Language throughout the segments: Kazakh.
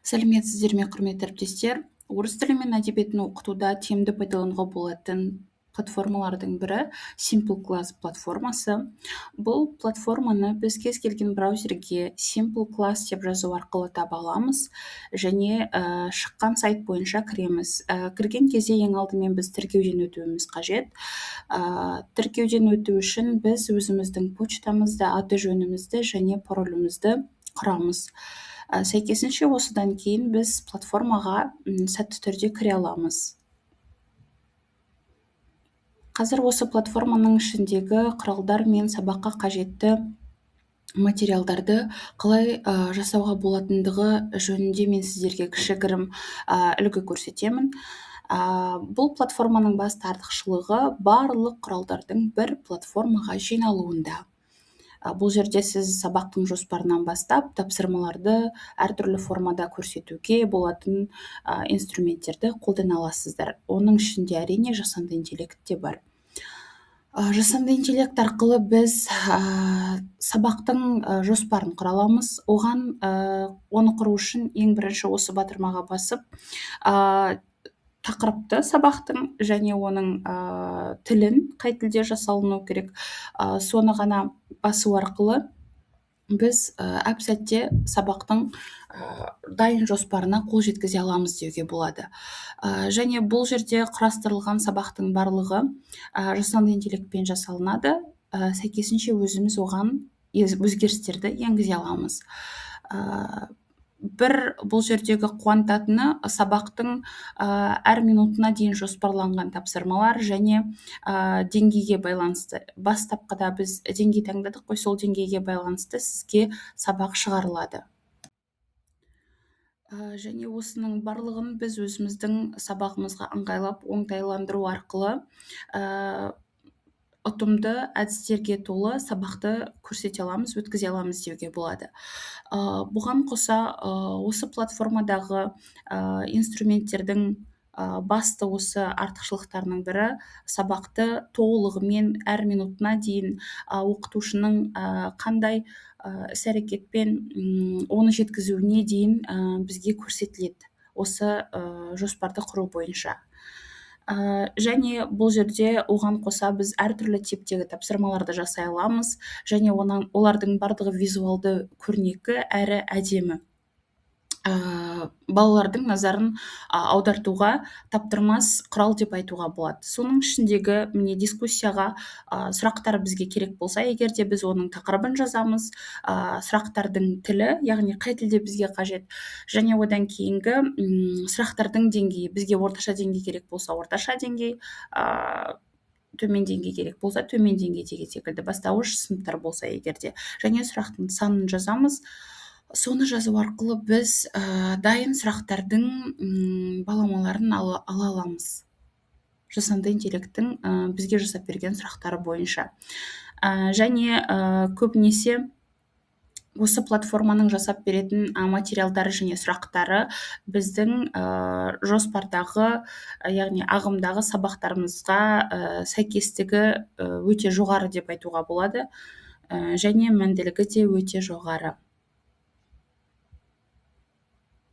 Сәлеметсіздер ме, құрметті әріптестер? Орыс тілі мен әдебиетін оқытуда тиімді пайдалануға болатын платформалардың бірі Simple Class платформасы. Бұл платформаны біз кез келген браузерге Simple Class деп жазу арқылы таба аламыз және шыққан сайт бойынша кіреміз. Кірген кезде ең алдымен біз тіркеуден өтуіміз қажет. Тіркеуден өту үшін біз өзіміздің почтамызды, аты жөнімізді және паролімізді құрамыз. Сәйкесінше осыдан кейін біз платформаға сәтті түрде кіре аламыз. Қазір осы платформаның ішіндегі құралдар мен сабаққа қажетті материалдарды қалай жасауға болатындығы жөнінде мен сіздерге кішігірім үлгі көрсетемін. Бұл платформаның басты артықшылығы барлық құралдардың бір платформаға жиналуында. Бұл жерде сіз сабақтың жоспарынан бастап тапсырмаларды әртүрлі формада көрсетуге болатын инструменттерді қолдана аласыздар. Оның ішінде әрине жасанды интеллект те бар. Жасанды интеллект арқылы біз сабақтың жоспарын құра аламыз. Оны құру үшін ең бірінші осы батырмаға басып, тақырыпты сабақтың және оның тілін қай тілде жасалыну керек, соны ғана басу арқылы біз әп-сәтте сабақтың дайын жоспарына қол жеткізе аламыз деуге болады. Және бұл жерде құрастырылған сабақтың барлығы жасанды интеллектпен жасалынады. Сәйкесінше өзіміз оған өзгерістерді енгізе аламыз. Бұл жердегі қуантатыны сабақтың әр минутына дейін жоспарланған тапсырмалар және деңгейге байланысты. Бастапқыда біз деңгей таңдадық қой, сол деңгейге байланысты сізге сабақ шығарылады. Және осының барлығын біз өзіміздің сабағымызға ыңғайлап, оңтайландыру арқылы ұтымды әдістерге толы сабақты көрсете аламыз, өткізе аламыз деуге болады. Бұған қоса осы платформадағы инструменттердің басты осы артықшылықтарының бірі сабақты толығымен әр минутына дейін оқытушының қандай іс-әрекетпен оны жеткізуіне дейін бізге көрсетіледі осы жоспарды құру бойынша. Және бұл жерде оған қоса біз әртүрлі типтегі тапсырмаларды жасай аламыз және олардың барлығы визуалды көрнекі әрі әдемі. Балалардың назарын аудартуға таптырмас құрал деп айтуға болады. Соның ішіндегі міне дискуссияға сұрақтар бізге керек болса, егер де біз оның тақырыбын жазамыз, сұрақтардың тілі, яғни қай тілде бізге қажет, және одан кейінгі сұрақтардың деңгейі, бізге орташа деңгей керек болса, орташа деңгей, төмен деңгей керек болса, төмен деңгей деген секілді бастауыш сыныптар болса егерде, және сұрақтың санын жазамыз. Соны жазу арқылы біз дайын сұрақтардың баламаларын ала аламыз. Жасанды интеллекттің бізге жасап берген сұрақтары бойынша. Және көбінесе осы платформаның жасап беретін материалдары және сұрақтары біздің жоспардағы, яғни ағымдағы сабақтарымызға сәйкестігі өте жоғары деп айтуға болады, және мәнділігі де өте жоғары.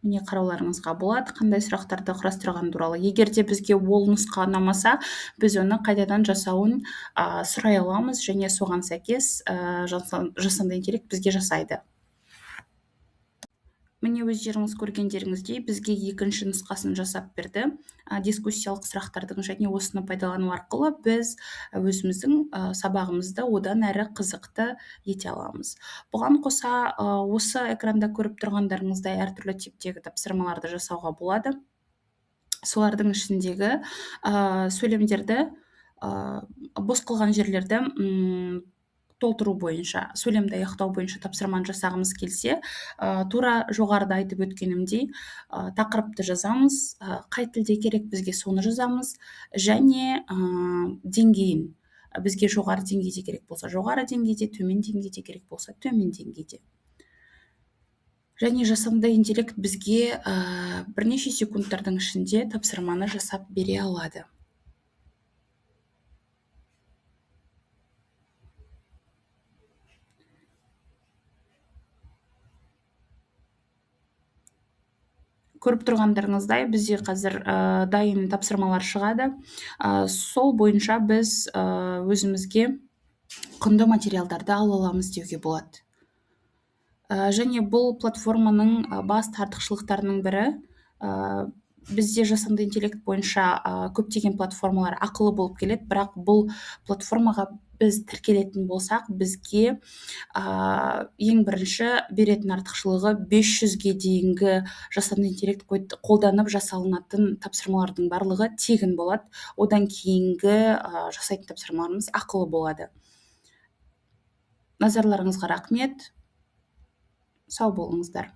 Міне қарауларыңызға болады, қандай сұрақтарды құрастырған туралы. Егер де бізге ол нұсқа ұнамаса, біз оны қайтадан жасауын сұрай аламыз және соған сәйкес жасанды интеллект бізге жасайды. Міне өздеріңіз көргендеріңіздей бізге екінші нұсқасын жасап берді. Дискуссиялық сұрақтардың және осыны пайдалану арқылы біз өзіміздің сабағымызды одан әрі қызықты ете аламыз. Бұған қоса осы экранда көріп тұрғандарыңыздай әртүрлі типтегі тапсырмаларды жасауға болады. Солардың ішіндегі сөйлемдерді, бос қалған жерлерді толтыру бойынша, сөйлемді аяқтау бойынша тапсырманы жасағымыз келсе, тура жоғарыда айтып өткенімдей, тақырыпты жазамыз, қай тілде керек бізге соны жазамыз, және деңгейін, бізге жоғары деңгейде керек болса жоғары деңгейде, төмен деңгейде керек болса төмен деңгейде. Және жасанды интеллект бізге бірнеше секундтардың ішінде тапсырманы жасап бере алады. көріп тұрғандарыңыздай бізде қазір дайын тапсырмалар шығады. Сол бойынша біз өзімізге құнды материалдарды ала аламыз деуге болады. Және бұл платформаның басты артықшылықтарының бірі, бізде жасанды интеллект бойынша көптеген платформалар ақылы болып келеді, бірақ бұл платформаға біз тіркелетін болсақ, бізге ең бірінші беретін артықшылығы 500-ге дейінгі жасанды интеллект қолданып жасалынатын тапсырмалардың барлығы тегін болады. Одан кейінгі жасайтын тапсырмаларымыз ақылы болады. Назарларыңызға рахмет. Сау болыңыздар.